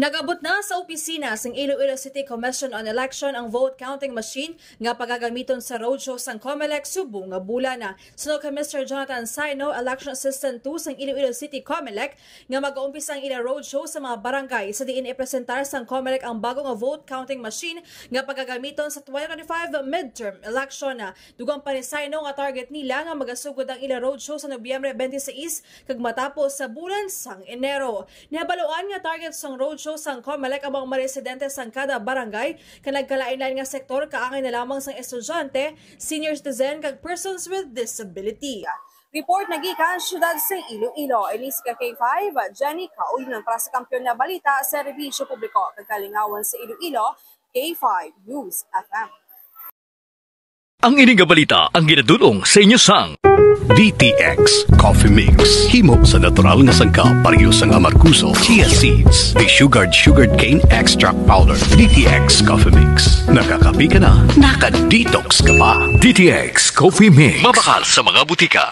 Nagabot na sa opisina sang Iloilo City Commission on Election ang vote counting machine nga pagagamiton sa roadshow sang COMELEC Subo nga bulan na. Sunod kay Mr. Jonathan Saino, Election Assistant 2 sang Iloilo City COMELEC, nga mag-uumpisa ang ila roadshow sa mga barangay sa diin ipresentar sang COMELEC ang bagong vote counting machine nga pagagamiton sa 2025 midterm election na. Dugang pa ni Saino nga target nila nga magasugod ang ila roadshow sa Nobyembre 26 kag matapos sa bulan sang Enero. Nihabaluan nga target sang roadshow sang COMELEC ang mga residente sang kada barangay kanang nagkalain-lain nga sektor kaangay na lamang sang estudyante, senior citizen kag persons with disability. Report nagikan siyudad sa Iloilo. Elisa K5, Jenny Kaulinan para sa kampiyon na balita sa Serbisyo Publiko kag Kalingawan sa Iloilo, K5 News FM. Ang ining balita ang ginadulong sa inyo sang DTX Coffee Mix. Himo sa natural nga sangka pareho sang amarkuso, chia seeds, sugared cane extract powder. DTX Coffee Mix. Nakakapi ka na, naka-detox ka pa. DTX Coffee Mix. Mabakal sa mga butika.